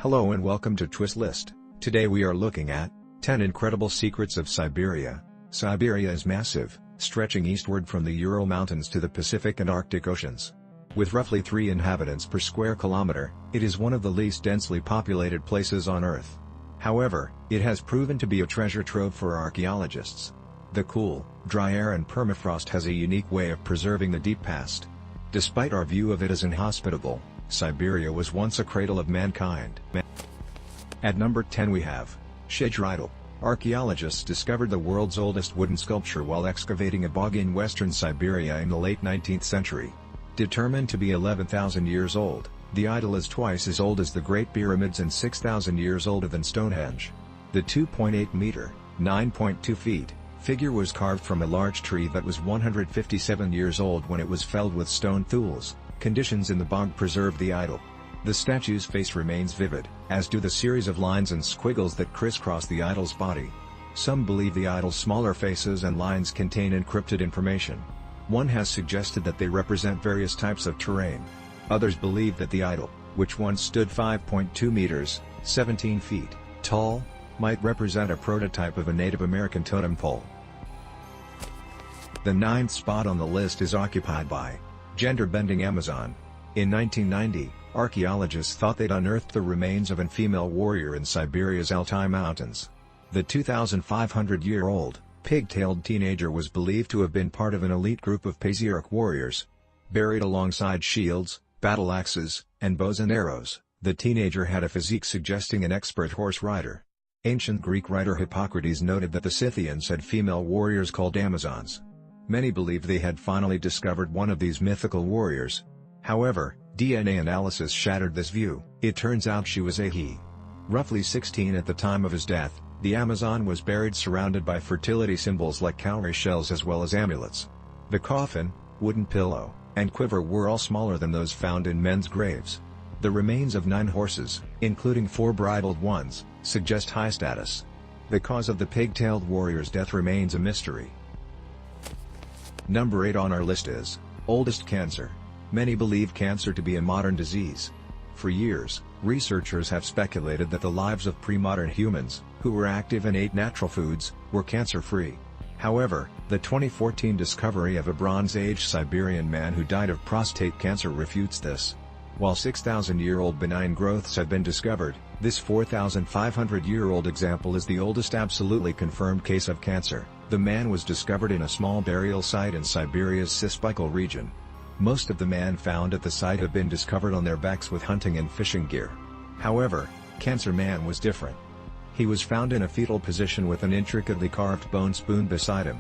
Hello and welcome to Twist List. Today we are looking at 10 incredible secrets of Siberia. Siberia is massive, stretching eastward from the Ural Mountains to the Pacific and Arctic Oceans. With roughly 3 inhabitants per square kilometer, it is one of the least densely populated places on Earth. However, it has proven to be a treasure trove for archaeologists. The cool, dry air and permafrost has a unique way of preserving the deep past. Despite our view of it as inhospitable, Siberia was once a cradle of mankind. At number 10 we have Edgeriedel. Archaeologists discovered the world's oldest wooden sculpture while excavating a bog in western Siberia in the late 19th century. Determined to be 11,000 years old, the idol is twice as old as the Great Pyramids and 6,000 years older than Stonehenge. The 2.8-meter (9.2 feet) figure was carved from a large tree that was 157 years old when it was felled with stone tools. Conditions in the bog preserved the idol. The statue's face remains vivid, as do the series of lines and squiggles that crisscross the idol's body. Some believe the idol's smaller faces and lines contain encrypted information. One has suggested that they represent various types of terrain. Others believe that the idol, which once stood 5.2 meters, 17 feet, tall, might represent a prototype of a Native American totem pole. The 9th spot on the list is occupied by gender-bending Amazon. In 1990, archaeologists thought they'd unearthed the remains of a female warrior in Siberia's Altai Mountains. The 2,500-year-old, pigtailed teenager was believed to have been part of an elite group of Pazyerk warriors. Buried alongside shields, battle axes, and bows and arrows, the teenager had a physique suggesting an expert horse rider. Ancient Greek writer Hippocrates noted that the Scythians had female warriors called Amazons. Many believed they had finally discovered one of these mythical warriors. However, DNA analysis shattered this view. It turns out she was a he. Roughly 16 at the time of his death, the Amazon was buried surrounded by fertility symbols like cowrie shells as well as amulets. The coffin, wooden pillow, and quiver were all smaller than those found in men's graves. The remains of 9 horses, including 4 bridled ones, suggest high status. The cause of the pigtailed warrior's death remains a mystery. Number 8 on our list is oldest cancer. Many believe cancer to be a modern disease. For years, researchers have speculated that the lives of pre-modern humans, who were active and ate natural foods, were cancer-free. However, the 2014 discovery of a Bronze Age Siberian man who died of prostate cancer refutes this. While 6,000-year-old benign growths have been discovered, this 4,500-year-old example is the oldest absolutely confirmed case of cancer. The man was discovered in a small burial site in Siberia's Siberia region. Most of the men found at the site have been discovered on their backs with hunting and fishing gear. However, Cancer Man was different. He was found in a fetal position with an intricately carved bone spoon beside him.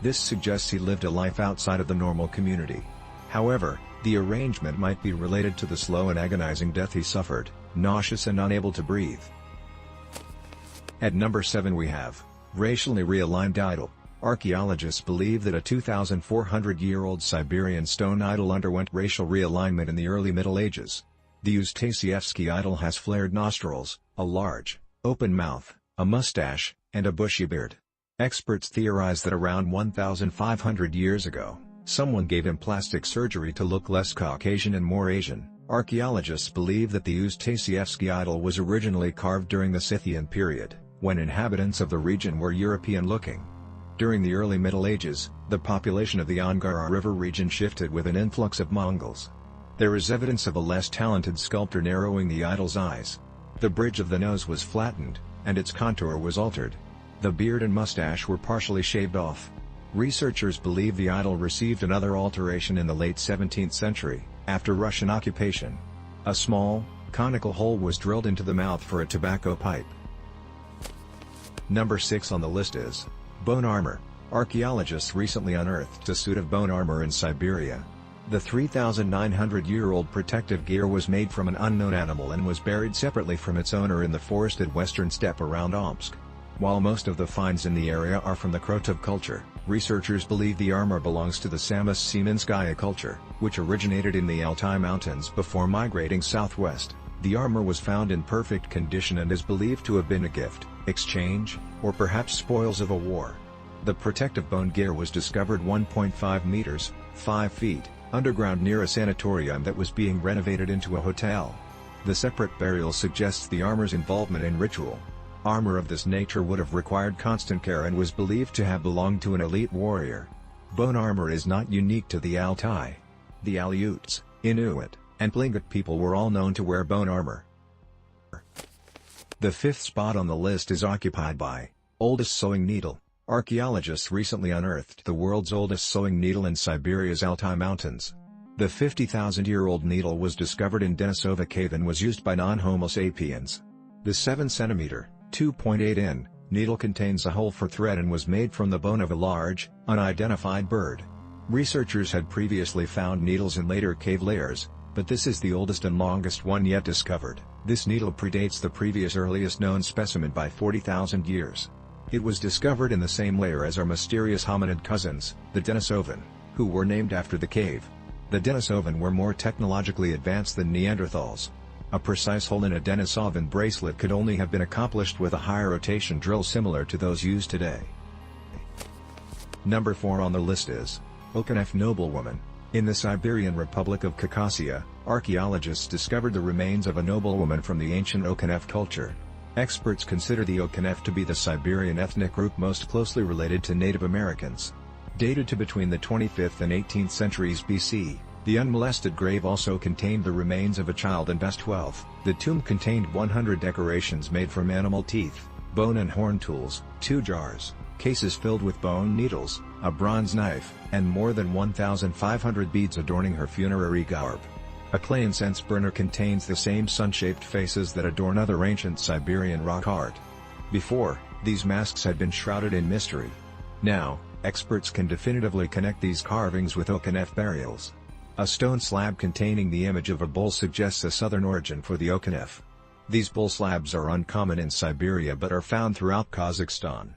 This suggests he lived a life outside of the normal community. However, the arrangement might be related to the slow and agonizing death he suffered, nauseous and unable to breathe. At number 7 we have racially realigned idol. Archaeologists believe that a 2,400-year-old Siberian stone idol underwent racial realignment in the early Middle Ages. The Ural idol has flared nostrils, a large, open mouth, a mustache, and a bushy beard. Experts theorize that around 1,500 years ago, someone gave him plastic surgery to look less Caucasian and more Asian. Archaeologists believe that the Ural idol was originally carved during the Scythian period, when inhabitants of the region were European-looking. During the early Middle Ages, the population of the Angara River region shifted with an influx of Mongols. There is evidence of a less talented sculptor narrowing the idol's eyes. The bridge of the nose was flattened, and its contour was altered. The beard and mustache were partially shaved off. Researchers believe the idol received another alteration in the late 17th century, after Russian occupation. A small, conical hole was drilled into the mouth for a tobacco pipe. Number 6 on the list is bone armor. Archaeologists recently unearthed a suit of bone armor in Siberia. The 3,900-year-old protective gear was made from an unknown animal and was buried separately from its owner in the forested western steppe around Omsk. While most of the finds in the area are from the Trove culture, researchers believe the armor belongs to the Samos-Siemenskaya culture, which originated in the Altai Mountains before migrating southwest. The armor was found in perfect condition and is believed to have been a gift, exchange, or perhaps spoils of a war. The protective bone gear was discovered 1.5 meters, 5 feet, underground near a sanatorium that was being renovated into a hotel. The separate burial suggests the armor's involvement in ritual. Armor of this nature would have required constant care and was believed to have belonged to an elite warrior. Bone armor is not unique to the Altai. The Aleuts, Inuit, and Tlingit people were all known to wear bone armor. The fifth spot on the list is occupied by oldest sewing needle. Archaeologists recently unearthed the world's oldest sewing needle in Siberia's Altai Mountains. The 50,000-year-old needle was discovered in Denisova Cave and was used by non-Homo sapiens. The 7 cm (2.8 in) needle contains a hole for thread and was made from the bone of a large, unidentified bird. Researchers had previously found needles in later cave layers, but this is the oldest and longest one yet discovered. This needle predates the previous earliest known specimen by 40,000 years. It was discovered in the same layer as our mysterious hominid cousins, the Denisovan, who were named after the cave. The Denisovan were more technologically advanced than Neanderthals. A precise hole in a Denisovan bracelet could only have been accomplished with a high rotation drill similar to those used today. Number 4 on the list is Okhinev noblewoman. In the Siberian Republic of Khakassia, archaeologists discovered the remains of a noblewoman from the ancient Okhinev culture. Experts consider the Okhinev to be the Siberian ethnic group most closely related to Native Americans. Dated to between the 25th and 18th centuries BC, the unmolested grave also contained the remains of a child and best wealth. The tomb contained 100 decorations made from animal teeth, bone and horn tools, 2 jars, cases filled with bone needles, a bronze knife, and more than 1,500 beads adorning her funerary garb. A clay incense burner contains the same sun-shaped faces that adorn other ancient Siberian rock art. Before, these masks had been shrouded in mystery. Now, experts can definitively connect these carvings with Okhinev burials. A stone slab containing the image of a bull suggests a southern origin for the Okhinev. These bull slabs are uncommon in Siberia but are found throughout Kazakhstan.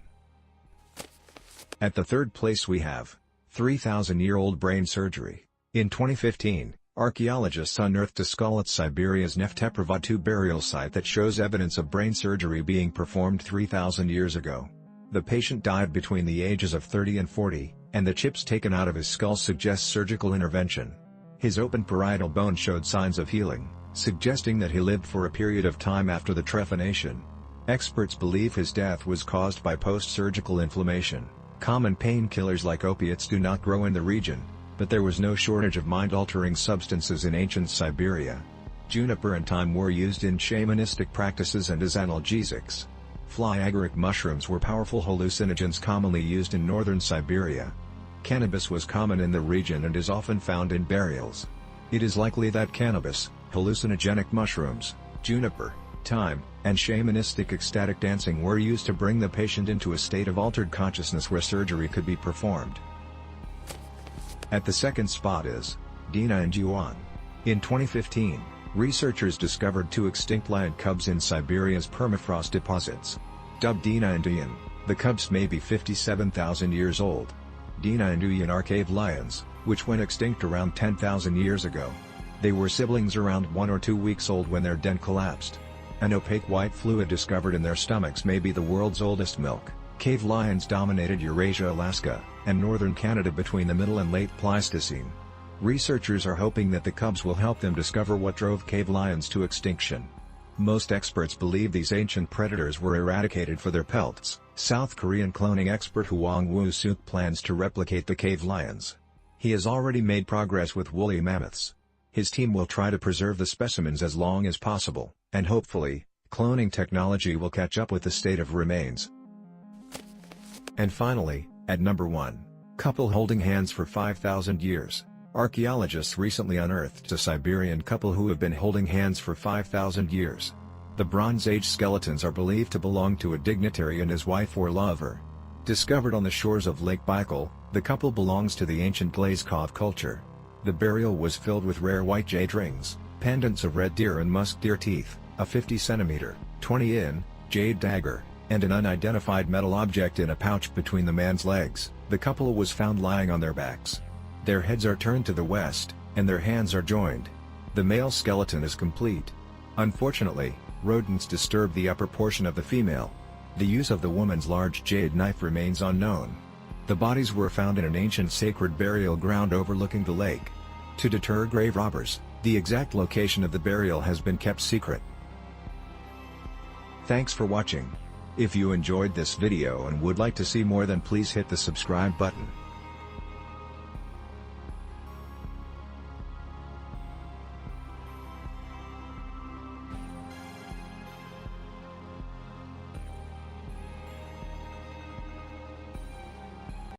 At the third place we have 3,000-year-old brain surgery. In 2015, archaeologists unearthed a skull at Siberia's Nefteprovo II burial site that shows evidence of brain surgery being performed 3,000 years ago. The patient died between the ages of 30 and 40, and the chips taken out of his skull suggest surgical intervention. His open parietal bone showed signs of healing, suggesting that he lived for a period of time after the trephination. Experts believe his death was caused by post-surgical inflammation. Common painkillers like opiates do not grow in the region, but there was no shortage of mind-altering substances in ancient Siberia. Juniper and thyme were used in shamanistic practices and as analgesics. Fly agaric mushrooms were powerful hallucinogens commonly used in northern Siberia. Cannabis was common in the region and is often found in burials. It is likely that cannabis, hallucinogenic mushrooms, juniper, thyme, and shamanistic ecstatic dancing were used to bring the patient into a state of altered consciousness where surgery could be performed. At the second spot is Dina and Yuan. In 2015, researchers discovered 2 extinct lion cubs in Siberia's permafrost deposits. Dubbed Dina and Yuan, the cubs may be 57,000 years old. Dina and Yuan are cave lions, which went extinct around 10,000 years ago. They were siblings around 1 or 2 weeks old when their den collapsed. An opaque white fluid discovered in their stomachs may be the world's oldest milk. Cave lions dominated Eurasia, Alaska, and northern Canada between the Middle and Late Pleistocene. Researchers are hoping that the cubs will help them discover what drove cave lions to extinction. Most experts believe these ancient predators were eradicated for their pelts. South Korean cloning expert Hwang Woo-suk plans to replicate the cave lions. He has already made progress with woolly mammoths. His team will try to preserve the specimens as long as possible, and hopefully, cloning technology will catch up with the state of remains. And finally, at number 1, couple holding hands for 5,000 years. Archaeologists recently unearthed a Siberian couple who have been holding hands for 5,000 years. The Bronze Age skeletons are believed to belong to a dignitary and his wife or lover. Discovered on the shores of Lake Baikal, the couple belongs to the ancient Glazkov culture. The burial was filled with rare white jade rings, pendants of red deer and musk deer teeth, a 50 cm, 20 in, jade dagger, and an unidentified metal object in a pouch between the man's legs. The couple was found lying on their backs. Their heads are turned to the west, and their hands are joined. The male skeleton is complete. Unfortunately, rodents disturbed the upper portion of the female. The use of the woman's large jade knife remains unknown. The bodies were found in an ancient sacred burial ground overlooking the lake. To deter grave robbers, The exact location of the burial has been kept secret. Thanks for watching. If you enjoyed this video and would like to see more, then please hit the subscribe button.